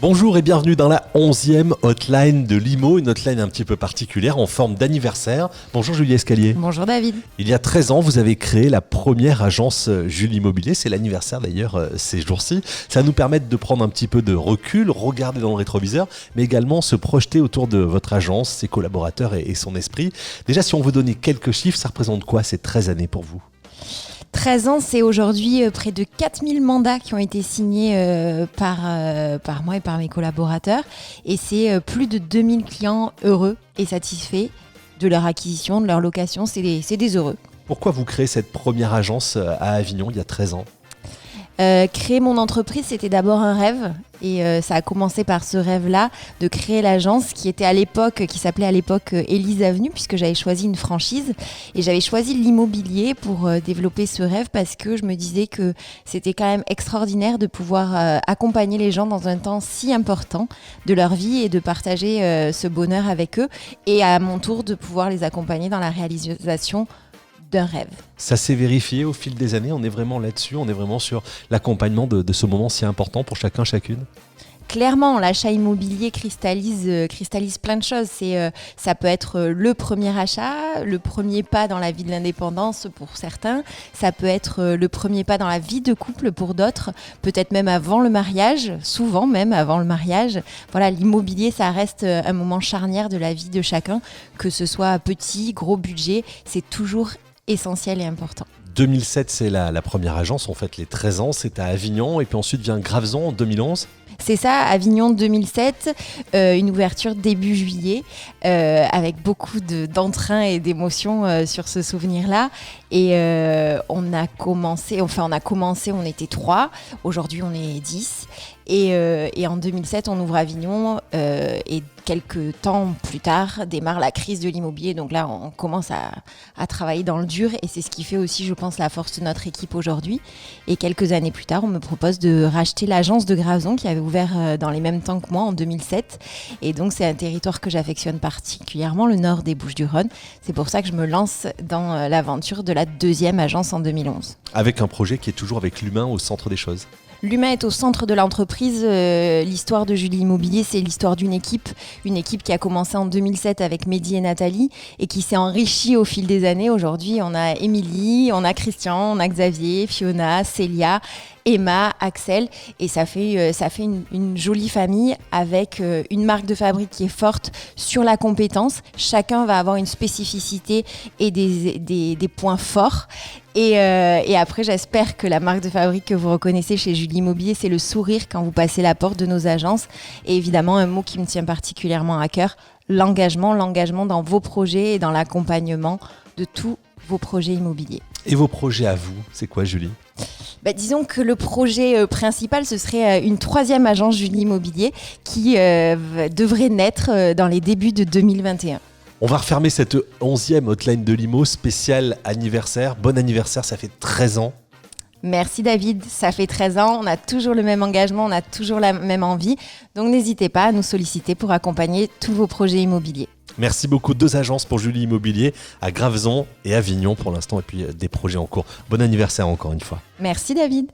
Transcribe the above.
Bonjour et bienvenue dans la 11e hotline de Limo, une hotline un petit peu particulière en forme d'anniversaire. Bonjour Julie Escalier. Bonjour David. Il y a 13 ans, vous avez créé la première agence Julie Immobilier. C'est l'anniversaire d'ailleurs ces jours-ci. Ça va nous permettre de prendre un petit peu de recul, regarder dans le rétroviseur, mais également se projeter autour de votre agence, ses collaborateurs et son esprit. Déjà, si on veut donner quelques chiffres, ça représente quoi ces 13 années pour vous ? 13 ans, c'est aujourd'hui près de 4000 mandats qui ont été signés par moi et par mes collaborateurs. Et c'est plus de 2000 clients heureux et satisfaits de leur acquisition, de leur location. C'est des heureux. Pourquoi vous créez cette première agence à Avignon il y a 13 ans ? Créer mon entreprise, c'était d'abord un rêve et ça a commencé par ce rêve-là de créer l'agence qui s'appelait à l'époque Élise Avenue, puisque j'avais choisi une franchise et j'avais choisi l'immobilier pour développer ce rêve parce que je me disais que c'était quand même extraordinaire de pouvoir accompagner les gens dans un temps si important de leur vie et de partager ce bonheur avec eux et à mon tour de pouvoir les accompagner dans la réalisation d'un rêve. Ça s'est vérifié au fil des années, on est vraiment là-dessus, on est vraiment sur l'accompagnement de ce moment si important pour chacun, chacune. Clairement, l'achat immobilier cristallise plein de choses. Ça peut être le premier achat, le premier pas dans la vie de l'indépendance pour certains. Ça peut être le premier pas dans la vie de couple pour d'autres. Peut-être même avant le mariage, souvent même avant le mariage. Voilà, l'immobilier, ça reste un moment charnière de la vie de chacun. Que ce soit petit, gros budget, c'est toujours essentiel et important. 2007, c'est la première agence, on fête les 13 ans, c'est à Avignon, et puis ensuite vient Graveson en 2011. C'est ça, Avignon 2007, une ouverture début juillet, avec beaucoup d'entrain et d'émotion sur ce souvenir-là. Et on a commencé, on était 3, aujourd'hui on est 10. Et en 2007, on ouvre Avignon et quelques temps plus tard démarre la crise de l'immobilier. Donc là, on commence à travailler dans le dur et c'est ce qui fait aussi, je pense, la force de notre équipe aujourd'hui. Et quelques années plus tard, on me propose de racheter l'agence de Graveson qui avait ouvert dans les mêmes temps que moi en 2007. Et donc, c'est un territoire que j'affectionne particulièrement, le nord des Bouches-du-Rhône. C'est pour ça que je me lance dans l'aventure de la deuxième agence en 2011. Avec un projet qui est toujours avec l'humain au centre des choses. L'humain est au centre de l'entreprise. L'histoire de Julie Immobilier, c'est l'histoire d'une équipe qui a commencé en 2007 avec Mehdi et Nathalie et qui s'est enrichie au fil des années. Aujourd'hui, on a Émilie, on a Christian, on a Xavier, Fiona, Célia, Emma, Axel, et ça fait une jolie famille avec une marque de fabrique qui est forte sur la compétence. Chacun va avoir une spécificité et des points forts. Et après, j'espère que la marque de fabrique que vous reconnaissez chez Julie Immobilier, c'est le sourire quand vous passez la porte de nos agences. Et évidemment, un mot qui me tient particulièrement à cœur, l'engagement dans vos projets et dans l'accompagnement de tous vos projets immobiliers. Et vos projets à vous, c'est quoi Julie ? Disons que le projet principal, ce serait une 3e agence Julie Immobilier qui devrait naître dans les débuts de 2021. On va refermer cette 11e hotline de Limo spécial anniversaire. Bon anniversaire, ça fait 13 ans. Merci David, ça fait 13 ans, on a toujours le même engagement, on a toujours la même envie. Donc n'hésitez pas à nous solliciter pour accompagner tous vos projets immobiliers. Merci beaucoup. 2 agences pour Julie Immobilier à Graveson et Avignon pour l'instant et puis des projets en cours. Bon anniversaire encore une fois. Merci David.